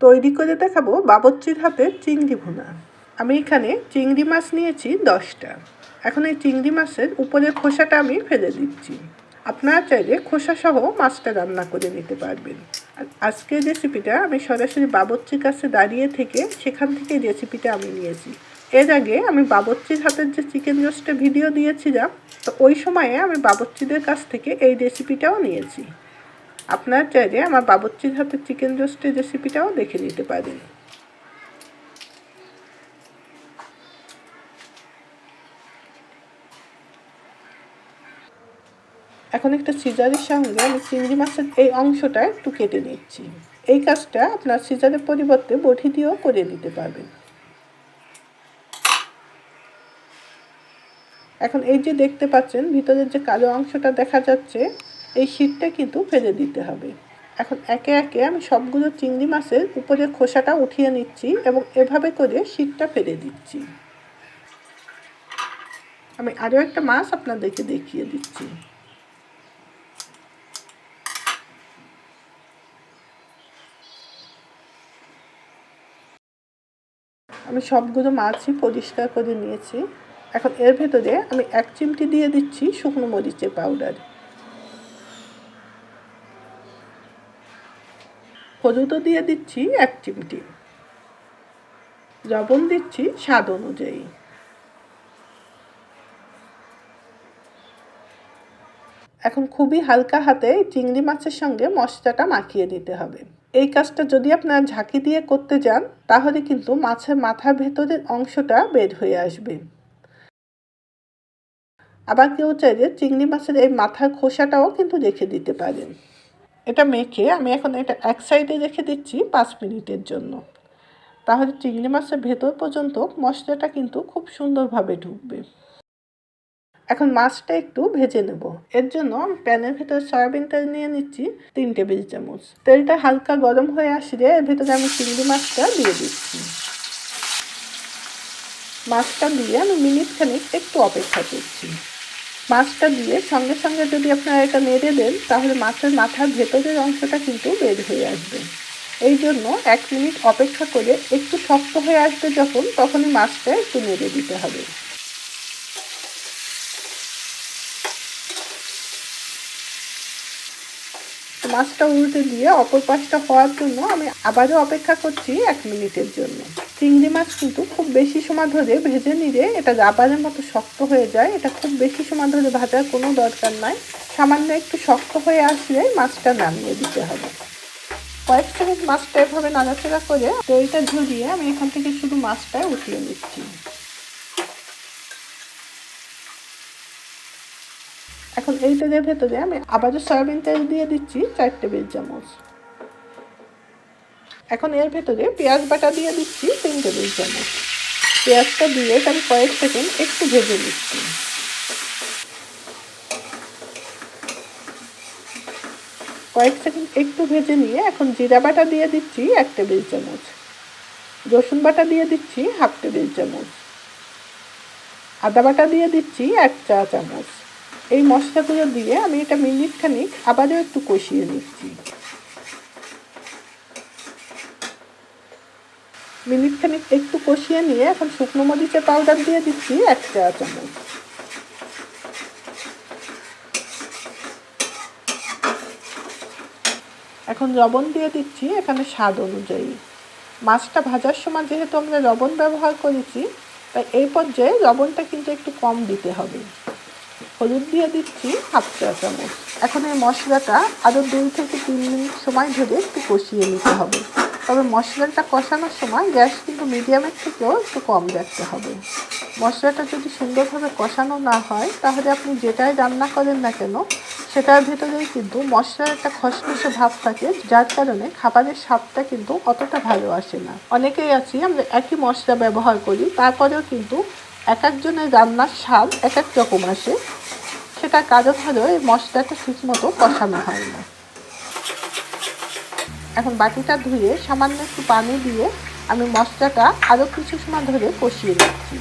তৈরি করে দেখাবো বাবুর্চির হাতের চিংড়ি ভুনা। আমি এখানে চিংড়ি মাছ নিয়েছি 10টা। এখন এই চিংড়ি মাছের উপরের খোসাটা আমি ফেলে দিচ্ছি। আপনারা চাইলে খোসা সহ মাছটা রান্না করে নিতে পারবেন। আর আজকের রেসিপিটা আমি সরাসরি বাবুর্চির কাছে দাঁড়িয়ে থেকে সেখান থেকে রেসিপিটা আমি নিয়েছি। এর আগে আমি বাবুর্চির হাতের যে চিকেন রোস্টের ভিডিও দিয়েছিলাম, তো ওই সময়ে আমি বাবুর্চিদের কাছ থেকে এই রেসিপিটাও নিয়েছি। আপনারা চাইলে আমার বাবুর্চির হাতের চিকেন রোস্টের রেসিপিটাও দেখে নিতে পারেন। এখন একটা সিজারের সঙ্গে আমি চিংড়ি মাছের এই অংশটা একটু কেটে নিচ্ছি। এই কাজটা আপনার সিজারের পরিবর্তে বটি দিয়েও করে নিতে পারবেন। এখন এই যে দেখতে পাচ্ছেন ভিতরের যে কালো অংশটা দেখা যাচ্ছে, এই শীটটা কিন্তু ফেলে দিতে হবে। এখন একে একে আমি সবগুলো চিংড়ি মাছের উপরের খোসাটা উঠিয়ে নিচ্ছি এবং এভাবে করে শীটটা ফেলে দিচ্ছি। আমি আরও একটা মাছ আপনাদেরকে দেখিয়ে দিচ্ছি। আমি সবগুলো মাছই পরিষ্কার করে নিয়েছি। এখন এর ভেতরে আমি 1 চিমটি দিয়ে দিচ্ছি শুকনো মরিচের পাউডার, হলুদও দিয়ে দিচ্ছি 1 চিমটি, লবণ দিচ্ছি স্বাদ অনুযায়ী। এখন খুবই হালকা হাতে চিংড়ি মাছের সঙ্গে মশলাটা মাখিয়ে দিতে হবে। এই কাজটা যদি আপনারা ঝাঁকি দিয়ে করতে যান, তাহলে কিন্তু মাছের মাথার ভেতরের অংশটা বের হয়ে আসবে। আবার কেউ চাইলে চিংড়ি মাছের এই মাথার খোসাটাও কিন্তু রেখে দিতে পারেন। এটা মেখে আমি এখন এটা এক সাইডে রেখে দিচ্ছি 5 মিনিটের জন্য। তাহলে চিংড়ি মাছের ভেতর পর্যন্ত মশলাটা কিন্তু খুব সুন্দরভাবে ঢুকবে। এখন মাছটা একটু ভেজে নেব। এর জন্য আমি প্যানের ভেতরে সয়াবিন তেল নিয়ে নিচ্ছি 3 টেবিল চামচ। তেলটা হালকা গরম হয়ে আসলে এর ভেতরে আমি চিংড়ি মাছটা দিয়ে দিচ্ছি। মাছটা দিয়ে আমি মিনিটখানিক একটু অপেক্ষা করছি। মাছটা দিয়ে সঙ্গে সঙ্গে যদি আপনারা এটা নেড়ে দেন, তাহলে মাছের মাথার ভেতরের অংশটা কিন্তু বের হয়ে আসবে। এই জন্য 1 মিনিট অপেক্ষা করে একটু শক্ত হয়ে আসবে যখন, তখনই মাছটা একটু নেড়ে দিতে হবে। মাছটা উল্টে দিয়ে অপর পাশটা হওয়ার জন্য আমি আবারও অপেক্ষা করছি 1 মিনিটের জন্য। চিংড়ি মাছ কিন্তু খুব বেশি সময় ধরে ভেজে নিলে এটা রাবারের মতো শক্ত হয়ে যায়। এটা খুব বেশি সময় ধরে ভাজার কোনো দরকার নাই। সামান্য একটু শক্ত হয়ে আসলে মাছটা নামিয়ে দিতে হবে। কয়েক সেকেন্ড মাছটা এভাবে নাড়াচাড়া করে তেলটা ঝরিয়ে আমি এখান থেকে শুধু মাছটা উঠিয়ে নিচ্ছি। এখন এই তেলের ভেতরে আমি আবারও সয়াবিন তেল দিয়ে দিচ্ছি 4 টেবিল চামচ। এখন এর ভেতরে পেঁয়াজ বাটা দিয়ে দিচ্ছি 3 টেবিল চামচ। পেঁয়াজটা দিয়ে আমি কয়েক সেকেন্ড একটু ভেজে নিচ্ছি। কয়েক সেকেন্ড একটু ভেজে নিয়ে এখন জিরা বাটা দিয়ে দিচ্ছি 1 টেবিল চামচ। রসুন বাটা দিয়ে দিচ্ছি 1/2 টেবিল চামচ। আদা বাটা দিয়ে দিচ্ছি 1 চা চামচ। এই মশলাগুলো দিয়ে আমি এটা মিনিটখানিক আবারও একটু কষিয়ে নিচ্ছি। মিনিটখানিক একটু কষিয়ে নিয়ে এখন শুকনো মরিচের পাউডার দিয়ে দিচ্ছি 1 চা চামচ। এখন লবণ দিয়ে দিচ্ছি এখানে স্বাদ অনুযায়ী। মাছটা ভাজার সময় যেহেতু আমরা লবণ ব্যবহার করেছি, তাই এই পর্যায়ে লবণটা কিন্তু একটু কম দিতে হবে। হলুদ দিয়ে দিচ্ছি 1/2 চা চামচ। এখন এই মশলাটা আরও 2 থেকে 3 মিনিট সময় ধরে একটু কষিয়ে নিতে হবে। তবে মশলাটা কষানোর সময় গ্যাস কিন্তু মিডিয়ামের থেকেও একটু কম রাখতে হবে। মশলাটা যদি সুন্দরভাবে কষানো না হয়, তাহলে আপনি যেটাই রান্না করেন না কেন, সেটার ভেতরেই কিন্তু মশলার একটা খসখসে ভাব থাকে, যার কারণে খাবারের স্বাদটা কিন্তু অতটা ভালো আসে না। অনেকেই আছি আমরা একই মশলা ব্যবহার করি, তারপরেও কিন্তু এক একজনের রান্নার স্বাদ এক এক রকম আসে। সেটা কারণ হলো এই মশলাটা ঠিকমতো কষানো হয় না। এখন বাটিটা ধুয়ে সামান্য একটু পানি দিয়ে আমি মশলাটা আরও কিছু সময় ধরে কষিয়ে নিচ্ছি।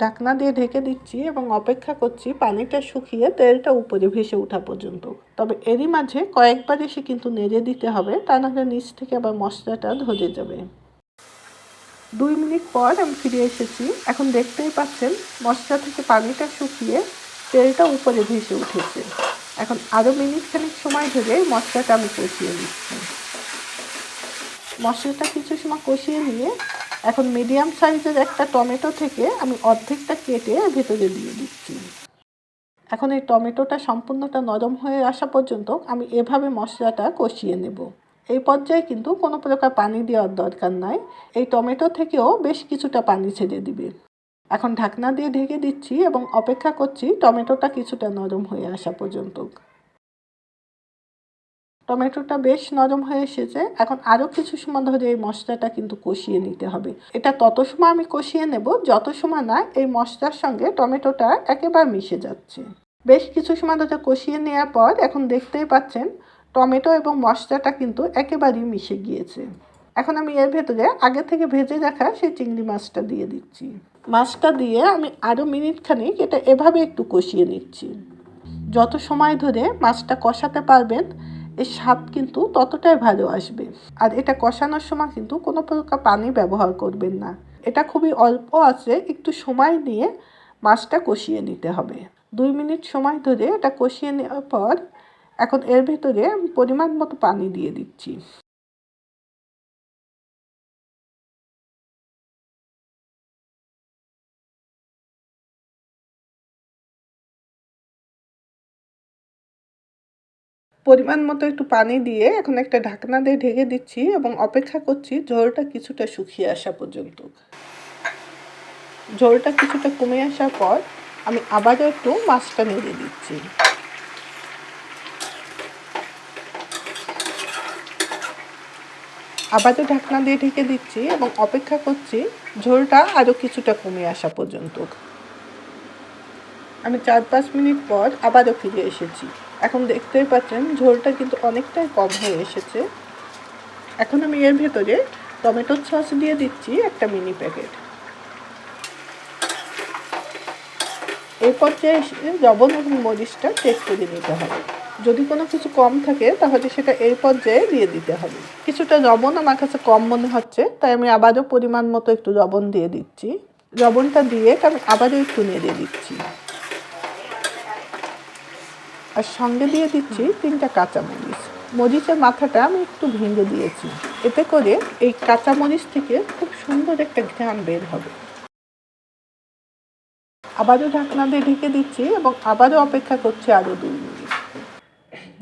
ঢাকনা দিয়ে ঢেকে দিচ্ছি এবং অপেক্ষা করছি পানিটা শুকিয়ে তেলটা উপরে ভেসে ওঠা পর্যন্ত। তবে এরই মাঝে কয়েকবার এসে কিন্তু নেড়ে দিতে হবে, তা নাহলে নিচ থেকে আবার মশলাটা ধরে যাবে। 2 মিনিট পর আমি ফিরে এসেছি। এখন দেখতেই পাচ্ছেন মশলা থেকে পানিটা শুকিয়ে তেলটা উপরে ভেসে উঠেছে। এখন আরও মিনিটখানেক সময় ধরে মশলাটা আমি কষিয়ে নিচ্ছি। মশলাটা কিছু সময় কষিয়ে নিয়ে এখন মিডিয়াম সাইজের একটা টমেটো থেকে আমি অর্ধেকটা কেটে ভেতরে দিয়ে দিচ্ছি। এখন এই টমেটোটা সম্পূর্ণটা নরম হয়ে আসা পর্যন্ত আমি এভাবে মশলাটা কষিয়ে নেব। এই পর্যায়ে কিন্তু কোনো প্রকার পানি দেওয়ার দরকার নাই, এই টমেটো থেকেও বেশ কিছুটা পানি ছেড়ে দিবে। এখন ঢাকনা দিয়ে ঢেকে দিচ্ছি এবং অপেক্ষা করছি টমেটোটা কিছুটা নরম হয়ে আসা পর্যন্ত। টমেটোটা বেশ নরম হয়ে এসেছে। এখন আরও কিছু সময় ধরে এই মশলাটা কিন্তু কষিয়ে নিতে হবে। এটা তত সময় আমি কষিয়ে নেব যত সময় না এই মশলার সঙ্গে টমেটোটা একেবারে মিশে যাচ্ছে। বেশ কিছু সময় ধরে কষিয়ে নেওয়ার পর এখন দেখতেই পাচ্ছেন টমেটো এবং মশলাটা কিন্তু একেবারেই মিশে গিয়েছে। এখন আমি এর ভেতরে আগে থেকে ভেজে রাখা সেই চিংড়ি মাছটা দিয়ে দিচ্ছি। মাছটা দিয়ে আমি আরও মিনিটখানেক এটা এভাবে একটু কষিয়ে নিচ্ছি। যত সময় ধরে মাছটা কষাতে পারবেন এর স্বাদ কিন্তু ততটাই ভালো আসবে। আর এটা কষানোর সময় কিন্তু কোনো প্রকার পানি ব্যবহার করবেন না। এটা খুবই অল্প আছে, একটু সময় নিয়ে মাছটা কষিয়ে নিতে হবে। 2 মিনিট সময় ধরে এটা কষিয়ে নেওয়ার পর এখন এর ভেতরে পরিমাণ মতো পানি দিয়ে দিচ্ছি। পরিমাণ মতো একটু পানি দিয়ে এখন একটা ঢাকনা দিয়ে ঢেকে দিচ্ছি এবং অপেক্ষা করছি ঝোলটা কিছুটা শুকিয়ে আসা পর্যন্ত। ঝোলটা কিছুটা কমে আসার পর আমি আবারও একটু মাছটা নেড়ে দিচ্ছি। আবারও ঢাকনা দিয়ে ঢেকে দিচ্ছি এবং অপেক্ষা করছি ঝোলটা আরও কিছুটা কমে আসা পর্যন্ত। আমি 4-5 মিনিট পর আবারও ফিরে এসেছি। এখন দেখতেই পাচ্ছেন ঝোলটা কিন্তু অনেকটাই কম হয়ে এসেছে। এখন আমি এর ভেতরে টমেটোর সস দিয়ে দিচ্ছি একটা মিনি প্যাকেট। এই পর্যায়ে এসে লবণ এবং মরিচটা চেক করে নিতে হবে। যদি কোনো কিছু কম থাকে তাহলে সেটা এই পর্যায়ে দিয়ে দিতে হবে। কিছুটা লবণ আমার কাছে কম মনে হচ্ছে, তাই আমি আবারও পরিমাণ মতো একটু লবণ দিয়ে দিচ্ছি। লবণটা দিয়ে আমি আবারও একটু নেড়ে দিচ্ছি। আর সঙ্গে দিয়ে দিচ্ছি 3টা কাঁচামরিচ। মরিচের মাথাটা আমি একটু ভেঙে দিয়েছি, এতে করে এই কাঁচামরিচ থেকে খুব সুন্দর একটা ঘ্রাণ বের হবে। আবারও ঢাকনা দিয়ে ঢেকে দিচ্ছি এবং আবারও অপেক্ষা করছি আরও 2 মিনিট।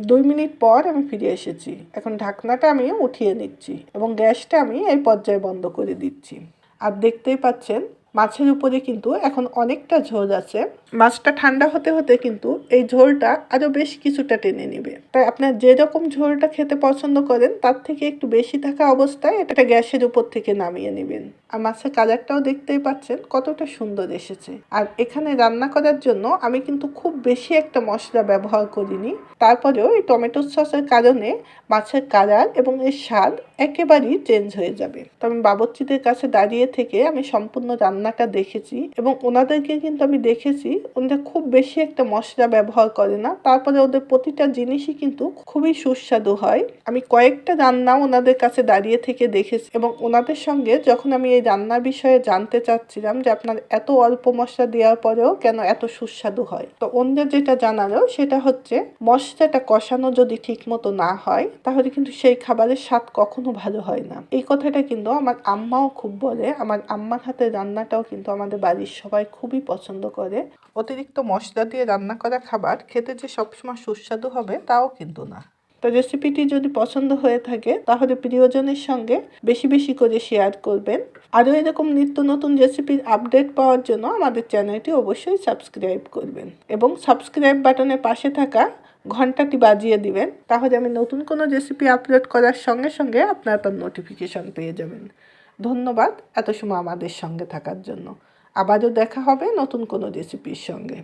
2 মিনিট পর আমি ফিরে এসেছি। এখন ঢাকনাটা আমি উঠিয়ে নিচ্ছি এবং গ্যাসটা আমি এই পর্যায়ে বন্ধ করে দিচ্ছি। আর দেখতেই পাচ্ছেন মাছের উপরে কিন্তু এখন অনেকটা ঝোল আছে। মাছটা ঠান্ডা হতে হতে কিন্তু এই ঝোলটা আরও বেশ কিছুটা টেনে নেবে। তাই আপনার যেরকম ঝোলটা খেতে পছন্দ করেন তার থেকে একটু বেশি থাকা অবস্থায় এটা গ্যাসের উপর থেকে নামিয়ে নেবেন। আর মাছের কালারটাও দেখতেই পাচ্ছেন কতটা সুন্দর এসেছে। আর এখানে রান্না করার জন্য আমি কিন্তু খুব বেশি একটা মশলা ব্যবহার করিনি। তারপরেও এই টমেটো সসের কারণে মাছের কালার এবং এর স্বাদ একেবারেই চেঞ্জ হয়ে যাবে। তো আমি বাবুর্চিদের কাছে দাঁড়িয়ে থেকে আমি সম্পূর্ণ রান্নাটা দেখেছি এবং ওনাদেরকে কিন্তু আমি দেখেছি ওনারা খুব বেশি একটা মশলা ব্যবহার করে না, তারপরে ওদের প্রতিটা জিনিসই কিন্তু খুবই সুস্বাদু হয়। আমি কয়েকটা রান্না ওনাদের কাছে দাঁড়িয়ে থেকে দেখেছি এবং ওনাদের সঙ্গে যখন আমি এই রান্নার বিষয়ে জানতে চাচ্ছিলাম যে আপনার এত অল্প মশলা দেওয়ার পরেও কেন এত সুস্বাদু হয়, তো ওনারা যেটা জানালো সেটা হচ্ছে মশলাটা কষানো যদি ঠিক মতো না হয় তাহলে কিন্তু সেই খাবারের স্বাদ কখনো ভালো হয় না। এই কথাটা কিন্তু আমার আম্মাও খুব বলে। আমার আম্মার হাতের রান্নাটাও কিন্তু আমাদের বাড়ির সবাই খুবই পছন্দ করে। অতিরিক্ত মশলা দিয়ে রান্না করা খাবার খেতে যে সবসময় সুস্বাদু হবে তাও কিন্তু না। তো রেসিপিটি যদি পছন্দ হয়ে থাকে তাহলে প্রিয়জনের সঙ্গে বেশি বেশি করে শেয়ার করবেন। আরও এরকম নিত্য নতুন রেসিপির আপডেট পাওয়ার জন্য আমাদের চ্যানেলটি অবশ্যই সাবস্ক্রাইব করবেন এবং সাবস্ক্রাইব বাটনের পাশে থাকা ঘন্টাটি বাজিয়ে দিবেন, তাহলে আমি নতুন কোনো রেসিপি আপলোড করার সঙ্গে সঙ্গে আপনারা তার নোটিফিকেশন পেয়ে যাবেন। ধন্যবাদ এত সময় আমাদের সঙ্গে থাকার জন্য। আবারও দেখা হবে নতুন কোনো রেসিপির সঙ্গে।